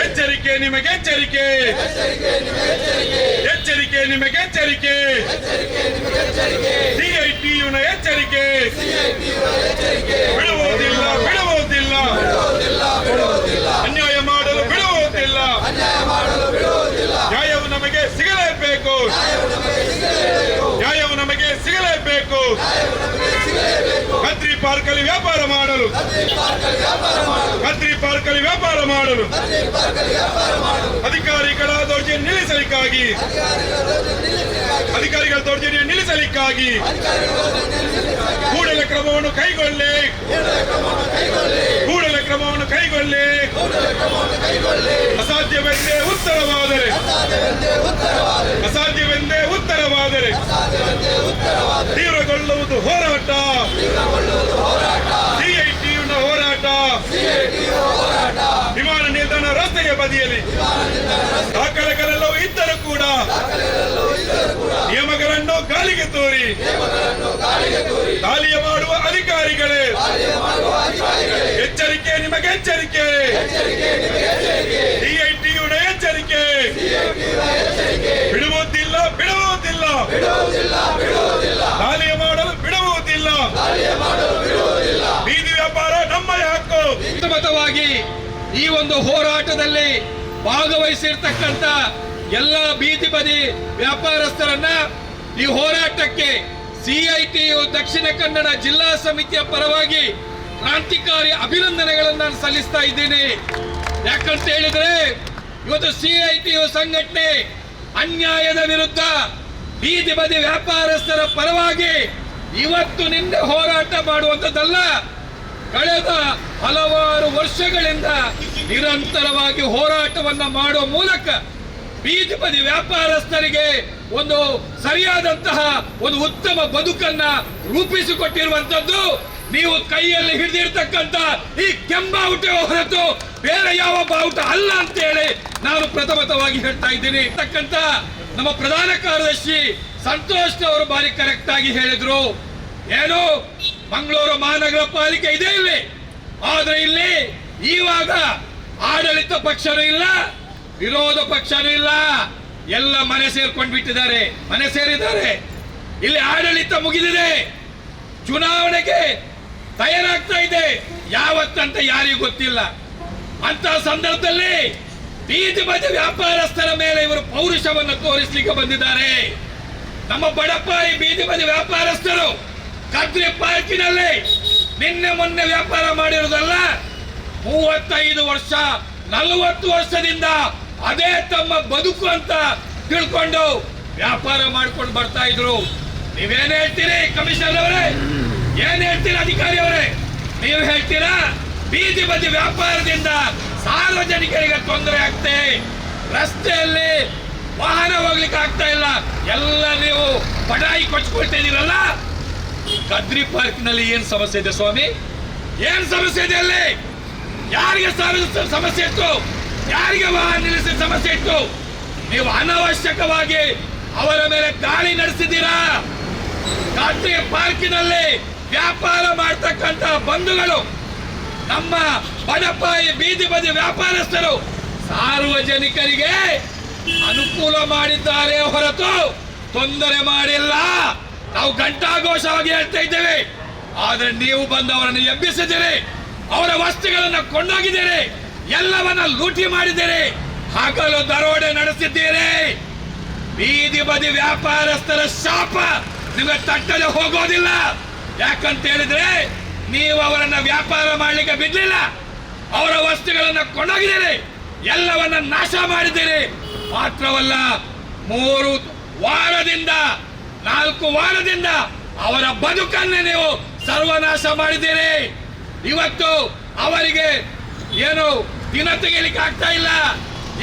ಎಚ್ಚರಿಕೆ ನಿಮಗೆ ಎಚ್ಚರಿಕೆ, ಎಚ್ಚರಿಕೆ ನಿಮಗೆ ಎಚ್ಚರಿಕೆ, ಸಿಐಟಿಯುನ ಎಚ್ಚರಿಕೆ. ಬಿಡುವುದಿಲ್ಲ ಬಿಡುವುದಿಲ್ಲ, ಅನ್ಯಾಯ ಮಾಡಲು ಬಿಡುವುದಿಲ್ಲ. ನ್ಯಾಯವು ನಮಗೆ ಸಿಗಲೇಬೇಕು, ನ್ಯಾಯವು ನಮಗೆ ಸಿಗಲೇಬೇಕು. ಕದ್ರಿ ಪಾರ್ಕಲ್ಲಿ ವ್ಯಾಪಾರ ಮಾಡಲು, ಕದ್ರಿ ಪಾರ್ಕಲ್ಲಿ ವ್ಯಾಪಾರ ಮಾಡಲು ಅಧಿಕಾರಿಗಳ ದೌರ್ಜನ್ಯ ನಿಲ್ಲಿಸಲಿಕ್ಕಾಗಿ, ಅಧಿಕಾರಿಗಳ ದೌರ್ಜನ್ಯ ನಿಲ್ಲಿಸಲಿಕ್ಕಾಗಿ ಕೂಡಲೇ ಕ್ರಮವನ್ನು ಕೈಗೊಳ್ಳಿ, ಕೂಡಲೇ ಕ್ರಮವನ್ನು ಕೈಗೊಳ್ಳಿ. ಅಸಾಧ್ಯವೆಂದೇ ಉತ್ತರವಾದರೆ, ಅಸಾಧ್ಯವೆಂದೇ ಉತ್ತರವಾದರೆ ತೀವ್ರಗೊಳ್ಳುವುದು ಹೋರಾಟ, ಸಿಐಟಿಯುನ ಹೋರಾಟ. ವಿಮಾನ ನಿಲ್ದಾಣ ರಸ್ತೆಯ ಬದಿಯಲ್ಲಿ ದಾಖಲೆಗಳೆಲ್ಲವೂ ಇದ್ದರೂ ಕೂಡ ನಿಯಮಗಳನ್ನು ಗಾಳಿಗೆ ತೋರಿ ದಾಳಿಯ ಮಾಡುವ ಅಧಿಕಾರಿಗಳೇ, ಎಚ್ಚರಿಕೆ ನಿಮಗೆ ಎಚ್ಚರಿಕೆ, ಸಿಐಟಿಯುನ ಎಚ್ಚರಿಕೆ. ಬಿಡುವುದಿಲ್ಲ ಬಿಡುವುದಿಲ್ಲ, ದಾಳಿಯ ಮಾಡಲು ಬಿಡುವುದಿಲ್ಲ. ಬೀದಿ ವ್ಯಾಪಾರ ನಮ್ಮ ಹಕ್ಕು. ಉತ್ತಮವಾಗಿ ಈ ಒಂದು ಹೋರಾಟದಲ್ಲಿ ಭಾಗವಹಿಸಿರ್ತಕ್ಕಂಥ ಎಲ್ಲ ಬೀದಿ ಬದಿ ವ್ಯಾಪಾರಸ್ಥರನ್ನ ಈ ಹೋರಾಟಕ್ಕೆ ಸಿಐಟಿಯು ದಕ್ಷಿಣ ಕನ್ನಡ ಜಿಲ್ಲಾ ಸಮಿತಿಯ ಪರವಾಗಿ ಕ್ರಾಂತಿಕಾರಿ ಅಭಿನಂದನೆಗಳನ್ನು ನಾನು ಸಲ್ಲಿಸ್ತಾ ಇದ್ದೀನಿ. ಯಾಕಂತ ಹೇಳಿದ್ರೆ ಇವತ್ತು ಸಿಐಟಿಯು ಸಂಘಟನೆ ಅನ್ಯಾಯದ ವಿರುದ್ಧ ಬೀದಿ ಬದಿ ವ್ಯಾಪಾರಸ್ಥರ ಪರವಾಗಿ ಇವತ್ತು ನಿನ್ನೆ ಹೋರಾಟ ಮಾಡುವಂತದ್ದಲ್ಲ. ಕಳೆದ ಹಲವಾರು ವರ್ಷಗಳಿಂದ ನಿರಂತರವಾಗಿ ಹೋರಾಟವನ್ನ ಮಾಡುವ ಮೂಲಕ ಬೀದಿ ಬದಿ ವ್ಯಾಪಾರಸ್ಥರಿಗೆ ಒಂದು ಸರಿಯಾದಂತಹ ಒಂದು ಉತ್ತಮ ಬದುಕನ್ನ ರೂಪಿಸಿಕೊಟ್ಟಿರುವಂತದ್ದು ನೀವು ಕೈಯಲ್ಲಿ ಹಿಡಿದಿರ್ತಕ್ಕಂಥ ಈ ಕೆಂಬಾವುಟ ಹೊರತು ಬೇರೆ ಯಾವ ಬಾವುಟ ಅಲ್ಲ ಅಂತ ಹೇಳಿ ನಾನು ಪ್ರಥಮತವಾಗಿ ಹೇಳ್ತಾ ಇದ್ದೀನಿ. ನಮ್ಮ ಪ್ರಧಾನ ಕಾರ್ಯದರ್ಶಿ ಸಂತೋಷ್ ಅವರು ಬಾರಿ ಕರೆಕ್ಟ್ ಆಗಿ ಹೇಳಿದ್ರು, ಏನು ಮಂಗಳೂರು ಮಹಾನಗರ ಪಾಲಿಕೆ ಇದೆ ಇಲ್ಲಿ, ಆದ್ರೆ ಇಲ್ಲಿ ಇವಾಗ ಆಡಳಿತ ಪಕ್ಷನೂ ಇಲ್ಲ, ವಿರೋಧ ಪಕ್ಷನೂ ಇಲ್ಲ, ಎಲ್ಲ ಮನೆ ಸೇರ್ಕೊಂಡು ಬಿಟ್ಟಿದ್ದಾರೆ, ಮನೆ ಸೇರಿದ್ದಾರೆ. ಇಲ್ಲಿ ಆಡಳಿತ ಮುಗಿದಿದೆ, ಚುನಾವಣೆಗೆ ತಯಾರಾಗ್ತಾ ಇದೆ, ಯಾವತ್ತಂತ ಯಾರಿಗೂ ಗೊತ್ತಿಲ್ಲ. ಅಂತ ಸಂದರ್ಭದಲ್ಲಿ ಬೀದಿ ಬದಿ ವ್ಯಾಪಾರಸ್ಥರ ಮೇಲೆ ಇವರು ಪೌರುಷವನ್ನು ತೋರಿಸಲಿಕ್ಕೆ ಬಂದಿದ್ದಾರೆ. ನಮ್ಮ ಬಡಪಾಯಿ ಬೀದಿ ಬದಿ ವ್ಯಾಪಾರಸ್ಥರು ಕದ್ರಿ ಪಾರ್ಕಿನಲ್ಲಿ ನಿನ್ನೆ ಮೊನ್ನೆ ವ್ಯಾಪಾರ ಮಾಡಿರುವುದಲ್ಲ, 35 ವರ್ಷ 40 ವರ್ಷದಿಂದ ಅದೇ ತಮ್ಮ ಬದುಕು ಅಂತ ತಿಳ್ಕೊಂಡು ವ್ಯಾಪಾರ ಮಾಡ್ಕೊಂಡು ಬರ್ತಾ ಇದ್ರು. ನೀವೇನ್ ಹೇಳ್ತೀರಿ ಕಮಿಷನರ್ ಅವರೇ, ಏನ್ ಹೇಳ್ತೀರಾ ಅಧಿಕಾರಿ ಅವರೇ? ನೀವು ಹೇಳ್ತೀರಾ ಬೀದಿ ಬದಿ ವ್ಯಾಪಾರದಿಂದ ಸಾರ್ವಜನಿಕರಿಗೆ ತೊಂದರೆ ಆಗ್ತದೆ, ರಸ್ತೆಯಲ್ಲಿ ವಾಹನ ಹೋಗ್ಲಿಕ್ಕೆ ಆಗ್ತಾ ಇಲ್ಲ, ಎಲ್ಲ ನೀವು ಬಡಾಯಿ ಕೊಚ್ಕೊಳ್ತಾ ಇದೀರಲ್ಲ. ಕದ್ರಿ ಪಾರ್ಕ್ನಲ್ಲಿ ಏನ್ ಸಮಸ್ಯೆ ಇದೆ ಸ್ವಾಮಿ? ಏನ್ ಸಮಸ್ಯೆ ಇದೆ ಅಲ್ಲಿ? ಯಾರಿಗೆ ಸಮಸ್ಯೆ ಇತ್ತು? ಯಾರಿಗೆ ವಾಹನ ನಿಲ್ಲಿಸಿದ ಸಮಸ್ಯೆ ಇತ್ತು? ನೀವು ಅನವಶ್ಯಕವಾಗಿ ಅವರ ಮೇಲೆ ದಾಳಿ ನಡೆಸಿದ್ದೀರಾ. ಕದ್ರಿ ಪಾರ್ಕಿನಲ್ಲಿ ವ್ಯಾಪಾರ ಮಾಡ್ತಕ್ಕಂಥ ಬಂಧುಗಳು, ನಮ್ಮ ಬಡಪಾಯಿ ಬೀದಿ ಬದಿ ವ್ಯಾಪಾರಸ್ಥರು ಸಾರ್ವಜನಿಕರಿಗೆ ಅನುಕೂಲ ಮಾಡಿದ್ದಾರೆ ಹೊರತು ತೊಂದರೆ ಮಾಡಿಲ್ಲ. ನಾವು ಘಂಟಾಘೋಷವಾಗಿ ಹೇಳ್ತಾ ಇದ್ದೇವೆ. ಆದ್ರೆ ನೀವು ಬಂದವರನ್ನು ಎಬ್ಬಿಸಿದ್ದೀರಿ, ಅವರ ವಸ್ತುಗಳನ್ನು ಕೊಂಡೋಗಿದ್ದೀರಿ, ಎಲ್ಲವನ್ನ ಲೂಟಿ ಮಾಡಿದ್ದೀರಿ, ಹಗಲು ದರೋಡೆ ನಡೆಸಿದ್ದೀರಿ. ಬೀದಿ ಬದಿ ವ್ಯಾಪಾರಸ್ಥರ ಶಾಪ ನಿಮಗೆ ತಟ್ಟಲೆ ಹೋಗೋದಿಲ್ಲ. ಯಾಕಂತ ಹೇಳಿದ್ರೆ ನೀವು ಅವರನ್ನ ವ್ಯಾಪಾರ ಮಾಡಲಿಕ್ಕೆ ಬಿಡ್ಲಿಲ್ಲ, ಅವರ ವಸ್ತುಗಳನ್ನ ಕೊಂಡೋಗಿದ್ದೀರಿ, ಎಲ್ಲವನ್ನ ನಾಶ ಮಾಡಿದ್ದೀರಿ. ಮಾತ್ರವಲ್ಲ 3 ವಾರದಿಂದ 4 ವಾರದಿಂದ ಅವರ ಬದುಕನ್ನೇ ನೀವು ಸರ್ವನಾಶ ಮಾಡಿದ್ದೀರಿ. ಇವತ್ತು ಅವರಿಗೆ ಏನು ದಿನ ತೆಗಿಲಿಕ್ಕೆ ಆಗ್ತಾ ಇಲ್ಲ,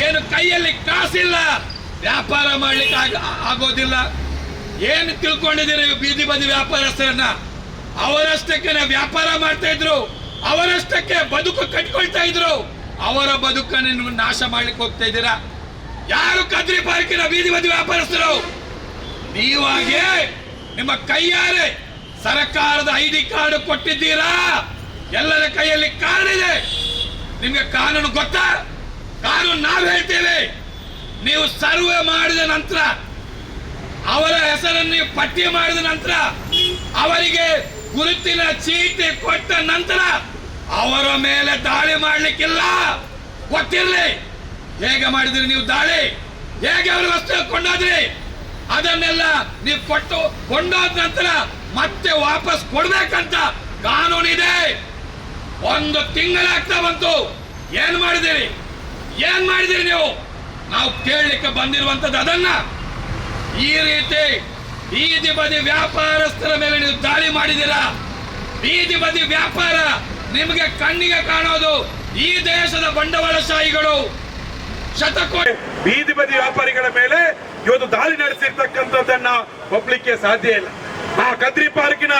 ಏನು ಕೈಯಲ್ಲಿ ಕಾಸಿಲ್ಲ, ವ್ಯಾಪಾರ ಮಾಡ್ಲಿಕ್ಕೆ ಆಗೋದಿಲ್ಲ. ಏನು ತಿಳ್ಕೊಂಡಿದ್ದೀರಿ ಬೀದಿ ಬದಿ ವ್ಯಾಪಾರಸ್ಥರನ್ನ? ಅವರಷ್ಟಕ್ಕೆ ವ್ಯಾಪಾರ ಮಾಡ್ತಾ ಇದ್ರು, ಅವರಷ್ಟಕ್ಕೆ ಬದುಕು ಕಟ್ಕೊಳ್ತಾ ಇದ್ರು, ಅವರ ಬದುಕನ್ನು ನಾಶ ಮಾಡ್ಲಿಕ್ಕೆ ಹೋಗ್ತಾ ಇದ್ದೀರಾ. ಯಾರು ಕದ್ರಿ ಪಾರ್ಕಿನ ಬೀದಿ ಬದಿ ವ್ಯಾಪಾರಸ್ಥರು? ನೀವಾಗೆ ನಿಮ್ಮ ಕೈಯಾರೆ ಸರ್ಕಾರದ ID ಕಾರ್ಡ್ ಕೊಟ್ಟಿದ್ದೀರಾ, ಎಲ್ಲರ ಕೈಯಲ್ಲಿ ಕಾರ್ಡ್ ಇದೆ. ನಿಮ್ಗೆ ಕಾನೂನು ಗೊತ್ತಾ? ಕಾನೂನು ನಾವು ಹೇಳ್ತೇವೆ. ನೀವು ಸರ್ವೆ ಮಾಡಿದ ನಂತರ, ಅವರ ಹೆಸರನ್ನು ನೀವು ಪಟ್ಟಿ ಮಾಡಿದ ನಂತರ, ಅವರಿಗೆ ಗುರುತಿನ ಚೀಟಿ ಕೊಟ್ಟ ನಂತರ ಅವರ ಮೇಲೆ ದಾಳಿ ಮಾಡ್ಲಿಕ್ಕಿಲ್ಲ. ಗೊತ್ತಿರಲಿ ಹೇಗೆ ಮಾಡಿದ್ರಿ ನೀವು ದಾಳಿ, ಹೇಗೆ ಅವರು ವಸ್ತು ಕೊಂಡೋದ್ರಿ, ಅದನ್ನೆಲ್ಲ ನೀವು ಕೊಂಡೋದ ನಂತರ ಮತ್ತೆ ವಾಪಸ್ ಕೊಡ್ಬೇಕಂತ ಕಾನೂನಿದೆ. 1 ತಿಂಗಳಾಗ್ತಾ ಬಂತು. ಏನ್ ಮಾಡಿದಿರಿ ನೀವು? ನಾವು ಕೇಳಲಿಕ್ಕೆ ಬಂದಿರುವಂತದ್ದು ಅದನ್ನ. ಈ ರೀತಿ ಬೀದಿ ಬದಿ ವ್ಯಾಪಾರಸ್ಥರ ಮೇಲೆ ನೀವು ದಾಳಿ ಮಾಡಿದ್ದೀರಾ. ಬೀದಿ ಬದಿ ವ್ಯಾಪಾರ ನಿಮಗೆ ಕಣ್ಣಿಗೆ ಕಾಣೋದು ಈ ದೇಶದ ಬಂಡವಾಳಶಾಹಿಗಳು ಶತಕೋಟಿ ಬೀದಿ ಬದಿ ವ್ಯಾಪಾರಿಗಳ ಮೇಲೆ ಇವತ್ತು ದಾಳಿ ನಡೆಸಿರ್ತಕ್ಕಂಥದ್ದನ್ನ ಒಪ್ಲಿಕ್ಕೆ ಸಾಧ್ಯ ಇಲ್ಲ. ಆ ಕದ್ರಿ ಪಾರ್ಕಿನ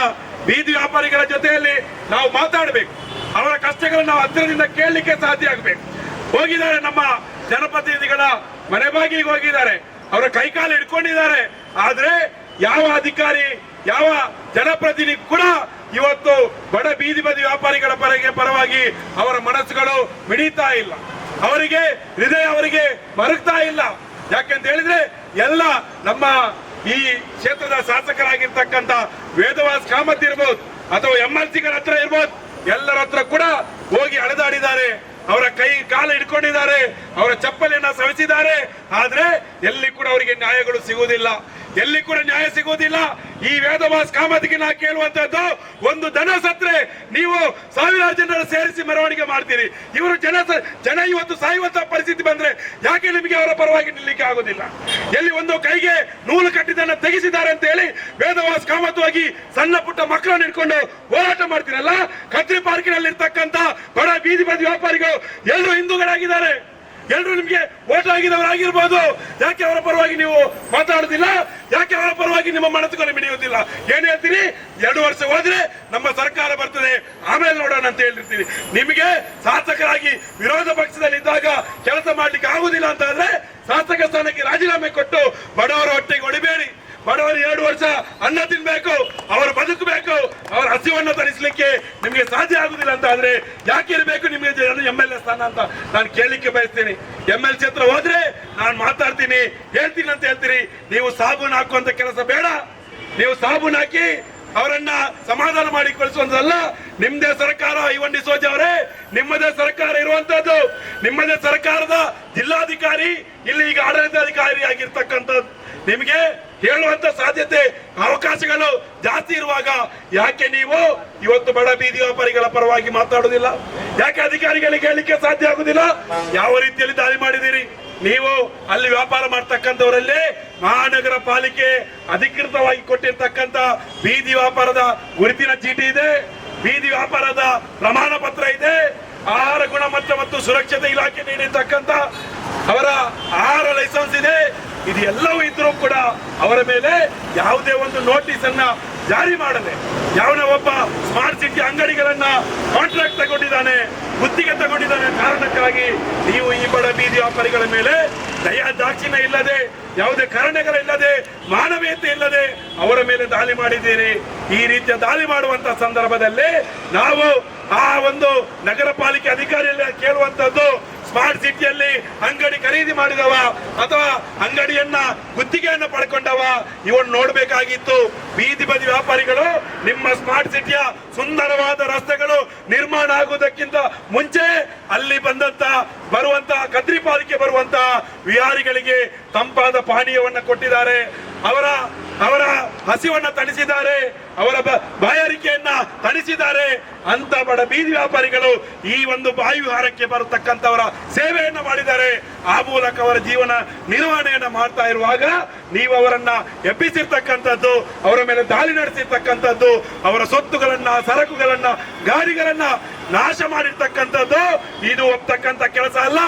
ಬೀದಿ ವ್ಯಾಪಾರಿಗಳ ಜೊತೆಯಲ್ಲಿ ನಾವು ಮಾತಾಡಬೇಕು. ಅವರ ಕಷ್ಟಗಳನ್ನು ನಾವು ಹತ್ತಿರದಿಂದ ಕೇಳಲಿಕ್ಕೆ ಸಾಧ್ಯ ಆಗಬೇಕು. ಹೋಗಿದ್ದಾರೆ, ನಮ್ಮ ಜನಪ್ರತಿನಿಧಿಗಳ ಮನೆ ಬಾಗಿಲಿಗೆ ಹೋಗಿದ್ದಾರೆ, ಅವರ ಕೈಕಾಲು ಹಿಡ್ಕೊಂಡಿದ್ದಾರೆ. ಆದ್ರೆ ಯಾವ ಅಧಿಕಾರಿ, ಯಾವ ಜನಪ್ರತಿನಿಧಿ ಕೂಡ ಇವತ್ತು ಬಡ ಬೀದಿ ಬದಿ ವ್ಯಾಪಾರಿಗಳ ಪರವಾಗಿ ಅವರ ಮನಸ್ಸುಗಳು ಮಿಡಿತಾ ಇಲ್ಲ, ಅವರಿಗೆ ಹೃದಯ ಅವರಿಗೆ ಮರುಗ್ತಾ ಇಲ್ಲ. ಯಾಕೆಂತ ಹೇಳಿದ್ರೆ ಎಲ್ಲ ನಮ್ಮ ಈ ಕ್ಷೇತ್ರದ ಶಾಸಕರಾಗಿರ್ತಕ್ಕಂಥ ವೇದವಾಸ್ ಕಾಮತ್ ಇರ್ಬೋದು ಅಥವಾ MLC-ಗಳ ಹತ್ರ ಇರ್ಬೋದು, ಎಲ್ಲರ ಹತ್ರ ಕೂಡ ಹೋಗಿ ಅಳೆದಾಡಿದ್ದಾರೆ, ಅವರ ಕೈ ಕಾಲು ಹಿಡ್ಕೊಂಡಿದ್ದಾರೆ, ಅವರ ಚಪ್ಪಲಿಯನ್ನ ಸವಿಸಿದ್ದಾರೆ. ಆದ್ರೆ ಎಲ್ಲಿ ಕೂಡ ಅವರಿಗೆ ನ್ಯಾಯಗಳು ಸಿಗುವುದಿಲ್ಲ, ಎಲ್ಲಿ ಕೂಡ ನ್ಯಾಯ ಸಿಗುವುದಿಲ್ಲ. ಈ ವೇದವಾಸ್ ಕಾಮತ್ಗೆ ನಾ ಕೇಳುವಂತದ್ದು, ಒಂದು ದನ ಸತ್ರೆ ನೀವು ಸಾವಿರಾರು ಜನರು ಸೇರಿಸಿ ಮೆರವಣಿಗೆ ಮಾಡ್ತೀರಿ. ಇವರು ಜನ ಇವತ್ತು ಸಾಯುವಂತ ಪರಿಸ್ಥಿತಿ ಬಂದ್ರೆ ಯಾಕೆ ನಿಮಗೆ ಅವರ ಪರವಾಗಿ ನಿಲ್ಲಕ್ಕೆ ಆಗುದಿಲ್ಲ? ಎಲ್ಲಿ ಒಂದು ಕೈಗೆ ನೂಲು ಕಟ್ಟಿದ್ದನ್ನ ತೆಗೆಸಿದ್ದಾರೆ ಅಂತ ಹೇಳಿ ವೇದವಾಸ್ ಕಾಮತ್ ಹೋಗಿ ಸಣ್ಣ ಪುಟ್ಟ ಮಕ್ಕಳನ್ನು ಹಿಡ್ಕೊಂಡು ಹೋರಾಟ ಮಾಡ್ತೀರಲ್ಲ. ಕದ್ರಿ ಪಾರ್ಕಿನಲ್ಲಿ ಇರ್ತಕ್ಕಂಥ ಬಡ ಬೀದಿ ಬದಿ ವ್ಯಾಪಾರಿಗಳು ಎಲ್ಲರೂ ಹಿಂದೂಗಳಾಗಿದ್ದಾರೆ, ಎಲ್ಲರೂ ನಿಮ್ಗೆ ವೋಟ್ ಆಗಿದವರಾಗಿರ್ಬೋದು. ಯಾಕೆ ಅವರ ಪರವಾಗಿ ನೀವು ಮಾತಾಡುದಿಲ್ಲ? ಯಾಕೆ ಅವರ ಪರವಾಗಿ ನಿಮ್ಮ ಮನಸ್ಸುಗಳು ಮಿಡಿಯುವುದಿಲ್ಲ? ಏನ್ ಹೇಳ್ತೀರಿ? 2 ವರ್ಷ ಹೋದ್ರೆ ನಮ್ಮ ಸರ್ಕಾರ ಬರ್ತದೆ, ಆಮೇಲೆ ನೋಡೋಣ ಅಂತ ಹೇಳಿರ್ತೀರಿ. ನಿಮಗೆ ಶಾಸಕರಾಗಿ ವಿರೋಧ ಪಕ್ಷದಲ್ಲಿ ಇದ್ದಾಗ ಕೆಲಸ ಮಾಡ್ಲಿಕ್ಕೆ ಆಗುದಿಲ್ಲ ಅಂತ ಆದ್ರೆ ಶಾಸಕ ಸ್ಥಾನಕ್ಕೆ ರಾಜೀನಾಮೆ ಕೊಟ್ಟು ಬಡವರ ಹೊಟ್ಟೆಗೆ ಹೊಡಿಬೇಡಿ. ಬಡವರು 2 ವರ್ಷ ಅನ್ನ ತಿನ್ಬೇಕು, ಅವರು ಬದುಕಬೇಕು, ಅವರ ಹಸಿವನ್ನು ತರಿಸಲಿಕ್ಕೆ ನಿಮಗೆ ಸಾಧ್ಯ ಆಗುದಿಲ್ಲ ಅಂತ ಆದ್ರೆ ಯಾಕೆ ಇರಬೇಕು ನಿಮಗೆ MLA ಸ್ಥಾನ ಅಂತ ನಾನು ಕೇಳಲಿಕ್ಕೆ ಬಯಸ್ತೀನಿ. MLC ಹತ್ರ ಹೋದ್ರೆ ನಾನು ಮಾತಾಡ್ತೀನಿ, ಹೇಳ್ತೀನಿ ಅಂತ ಹೇಳ್ತೀರಿ. ನೀವು ಸಾಬೂನು ಹಾಕುವಂತ ಕೆಲಸ ಬೇಡ. ನೀವು ಸಾಬೂನು ಹಾಕಿ ಅವರನ್ನ ಸಮಾಧಾನ ಮಾಡಿ ಕಳಿಸುವಂತದಲ್ಲ. ನಿಮ್ಮದೇ ಸರ್ಕಾರ ಐವನ್ ಡಿಸೋಜ ಅವರೇ, ನಿಮ್ಮದೇ ಸರ್ಕಾರ ಇರುವಂತದ್ದು, ನಿಮ್ಮದೇ ಸರ್ಕಾರದ ಜಿಲ್ಲಾಧಿಕಾರಿ ಇಲ್ಲಿ ಈಗ ಆಡಳಿತಾಧಿಕಾರಿ ಆಗಿರ್ತಕ್ಕಂಥದ್ದು. ನಿಮಗೆ ಹೇಳುವಂತ ಸಾಧ್ಯತೆ ಅವಕಾಶಗಳು ಜಾಸ್ತಿ ಇರುವಾಗ ಯಾಕೆ ನೀವು ಇವತ್ತು ಬಡ ಬೀದಿ ವ್ಯಾಪಾರಿಗಳ ಪರವಾಗಿ ಮಾತಾಡುವುದಿಲ್ಲ? ಯಾಕೆ ಅಧಿಕಾರಿಗಳಿಗೆ ಹೇಳಲಿಕ್ಕೆ ಸಾಧ್ಯ ಆಗುದಿಲ್ಲ? ಯಾವ ರೀತಿಯಲ್ಲಿ ದಾಳಿ ಮಾಡಿದಿರಿ ನೀವು? ಅಲ್ಲಿ ವ್ಯಾಪಾರ ಮಾಡ್ತಕ್ಕಂಥವರಲ್ಲಿ ಮಹಾನಗರ ಪಾಲಿಕೆ ಅಧಿಕೃತವಾಗಿ ಕೊಟ್ಟಿರ್ತಕ್ಕಂಥ ಬೀದಿ ವ್ಯಾಪಾರದ ಗುರುತಿನ ಚೀಟಿ ಇದೆ, ಬೀದಿ ವ್ಯಾಪಾರದ ಪ್ರಮಾಣ ಪತ್ರ ಇದೆ, ಆಹಾರ ಗುಣಮಟ್ಟ ಮತ್ತು ಸುರಕ್ಷತೆ ಇಲಾಖೆ ನೀಡಿರ್ತಕ್ಕಂಥ ಅವರ ಆಹಾರ ಲೈಸೆನ್ಸ್ ಇದೆ. ಇದು ಎಲ್ಲವೂ ಇದ್ರೂ ಕೂಡ ಅವರ ಮೇಲೆ ಯಾವುದೇ ಒಂದು ನೋಟಿಸ್ ಅನ್ನ ಜಾರಿ ಮಾಡದೆ ಯಾವನ ಒಬ್ಬ ಸ್ಮಾರ್ಟ್ ಸಿಟಿ ಅಂಗಡಿಗಳನ್ನ ಕಾಂಟ್ರಾಕ್ಟ್ ತಗೊಂಡಿದ್ದಾನೆ, ಗುತ್ತಿಗೆ ತಗೊಂಡಿದ್ದಾನೆ ಕಾರಣಕ್ಕಾಗಿ ನೀವು ಈ ಬಡ ಬೀದಿ ವ್ಯಾಪಾರಿಗಳ ಮೇಲೆ ದಯಾ ದಾಕ್ಷಿಣ್ಯ ಇಲ್ಲದೆ, ಯಾವುದೇ ಕಾರಣಗಳಿಲ್ಲದೆ, ಮಾನವೀಯತೆ ಇಲ್ಲದೆ ಅವರ ಮೇಲೆ ದಾಳಿ ಮಾಡಿದ್ದೀರಿ. ಈ ರೀತಿಯ ದಾಳಿ ಮಾಡುವಂತ ಸಂದರ್ಭದಲ್ಲಿ ನಾವು ಆ ಒಂದು ನಗರ ಪಾಲಿಕೆ ಅಧಿಕಾರಿಯಲ್ಲಿ ಕೇಳುವಂತದ್ದು, ಸ್ಮಾರ್ಟ್ ಸಿಟಿಯಲ್ಲಿ ಅಂಗಡಿ ಖರೀದಿ ಮಾಡಿದವ ಅಥವಾ ಅಂಗಡಿಯನ್ನ ಗುತ್ತಿಗೆಯನ್ನ ಪಡ್ಕೊಂಡವ ಇವನ್ ನೋಡ್ಬೇಕಾಗಿತ್ತು. ಬೀದಿ ಬದಿ ವ್ಯಾಪಾರಿಗಳು ನಿಮ್ಮ ಸ್ಮಾರ್ಟ್ ಸಿಟಿಯ ಸುಂದರವಾದ ರಸ್ತೆಗಳು ನಿರ್ಮಾಣ ಆಗುವುದಕ್ಕಿಂತ ಮುಂಚೆ ಅಲ್ಲಿ ಬರುವಂತ ಕದ್ರಿ ಪಾಲಿಕೆ ಬರುವಂತ ವಿಹಾರಿಗಳಿಗೆ ತಂಪಾದ ಪಾನೀಯವನ್ನ ಕೊಟ್ಟಿದ್ದಾರೆ, ಅವರ ಹಸಿವನ್ನ ತಣಿಸಿದ್ದಾರೆ, ಅವರ ಬಾಯಾರಿಕೆಯನ್ನ ತಣಿಸಿದ್ದಾರೆ. ಅಂತ ಬಡ ಬೀದಿ ವ್ಯಾಪಾರಿಗಳು ಈ ಒಂದು ವಾಯುವಿಹಾರಕ್ಕೆ ಬರತಕ್ಕಂಥವರ ಸೇವೆಯನ್ನ ಮಾಡಿದ್ದಾರೆ. ಆ ಮೂಲಕ ಅವರ ಜೀವನ ನಿರ್ವಹಣೆಯನ್ನ ಮಾಡ್ತಾ ಇರುವಾಗ ನೀವು ಅವರನ್ನ ಎಬ್ಬಿಸಿರ್ತಕ್ಕಂಥದ್ದು, ಅವರ ಮೇಲೆ ದಾಳಿ ನಡೆಸಿರ್ತಕ್ಕಂಥದ್ದು, ಅವರ ಸೊತ್ತುಗಳನ್ನ, ಸರಕುಗಳನ್ನ, ಗಾಡಿಗಳನ್ನ ನಾಶ ಮಾಡಿರ್ತಕ್ಕಂಥದ್ದು ಇದು ಒಪ್ತಕ್ಕಂಥ ಕೆಲಸ ಅಲ್ಲ.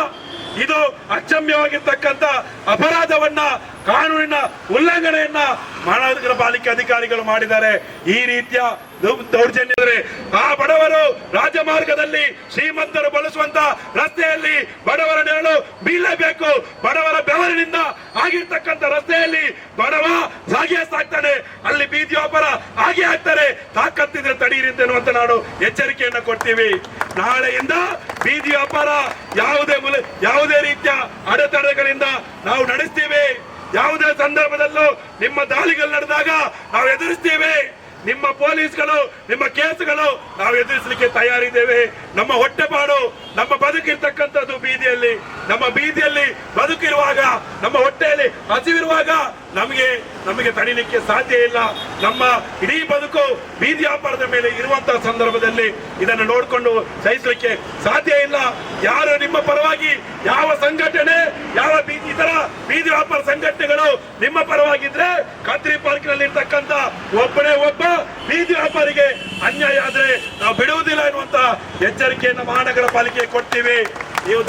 ಇದು ಅಕ್ಷಮ್ಯವಾಗಿರ್ತಕ್ಕಂಥ ಅಪರಾಧವನ್ನ, ಕಾನೂನಿನ ಉಲ್ಲಂಘನೆಯನ್ನ ಮಹಾನಗರ ಪಾಲಿಕೆ ಅಧಿಕಾರಿಗಳು ಮಾಡಿದ್ದಾರೆ. ಈ ರೀತಿಯ ದೌರ್ಜನ್ಯ ಅಂದ್ರೆ ಆ ಬಡವರು ರಾಜಮಾರ್ಗದಲ್ಲಿ ಶ್ರೀಮಂತರು ಬಳಸುವಂತ ರಸ್ತೆಯಲ್ಲಿ ಬಡವರ ನೆರಳು ಬೀಳಲೇಬೇಕು. ಬಡವರ ಬೆವರಿನಿಂದ ಆಗಿರ್ತಕ್ಕಂಥ ರಸ್ತೆಯಲ್ಲಿ ಬಡವ ಸಾಗಿಯೇ ಸಾಕ್ತಾನೆ, ಅಲ್ಲಿ ಬೀದಿ ವ್ಯಾಪಾರ ಹಾಗೆ ಆಗ್ತಾರೆ. ತಾಕತ್ತಿದ್ರೆ ತಡೀರಿ ಅಂತ ನಾನು ಎಚ್ಚರಿಕೆಯನ್ನ ಕೊಡ್ತೀವಿ. ನಾಳೆಯಿಂದ ಬೀದಿ ವ್ಯಾಪಾರ ಯಾವುದೇ ರೀತಿಯ ಅಡೆತಡೆಗಳಿಂದ ನಾವು ನಡೆಸ್ತೀವಿ. ಯಾವುದೇ ಸಂದರ್ಭದಲ್ಲೂ ನಿಮ್ಮ ದಾಳಿಗಳು ನಡೆದಾಗ ನಾವು ಎದುರಿಸ್ತೀವಿ. ನಿಮ್ಮ ಪೊಲೀಸ್ಗಳು, ನಿಮ್ಮ ಕೇಸ್ಗಳು ನಾವು ಎದುರಿಸಲಿಕ್ಕೆ ತಯಾರಿದ್ದೇವೆ. ನಮ್ಮ ಹೊಟ್ಟೆಪಾಡು, ನಮ್ಮ ಬದುಕಿರ್ತಕ್ಕಂಥದ್ದು ಬೀದಿಯಲ್ಲಿ. ನಮ್ಮ ಬೀದಿಯಲ್ಲಿ ಬದುಕಿರುವಾಗ, ನಮ್ಮ ಹೊಟ್ಟೆಯಲ್ಲಿ ಹಸಿವಿರುವಾಗ ನಮಗೆ ತಡಿಲಿಕ್ಕೆ ಸಾಧ್ಯ ಇಲ್ಲ. ನಮ್ಮ ಇಡೀ ಬದುಕು ಬೀದಿ ವ್ಯಾಪಾರದ ಮೇಲೆ ಇರುವಂತಹ ಸಂದರ್ಭದಲ್ಲಿ ಇದನ್ನು ನೋಡಿಕೊಂಡು ಸಹಿಸಲಿಕ್ಕೆ ಸಾಧ್ಯ ಇಲ್ಲ. ಯಾರು ನಿಮ್ಮ ಪರವಾಗಿ, ಯಾವ ಸಂಘಟನೆ, ಯಾವ ಇತರ ಬೀದಿ ವ್ಯಾಪಾರ ಸಂಘಟನೆಗಳು ನಿಮ್ಮ ಪರವಾಗಿದ್ರೆ ಕದ್ರಿ ಪಾರ್ಕ್ನಲ್ಲಿ ಇರ್ತಕ್ಕಂಥ ಒಬ್ಬ ಬೀದಿ ವ್ಯಾಪಾರಿಗೆ ಅನ್ಯಾಯ ಆದ್ರೆ ನಾವು ಬಿಡುವುದಿಲ್ಲ ಎನ್ನುವಂತ ಎಚ್ಚರಿಕೆಯನ್ನು ಮಹಾನಗರ ಪಾಲಿಕೆ ಕೊಡ್ತೀವಿ. ನೀವು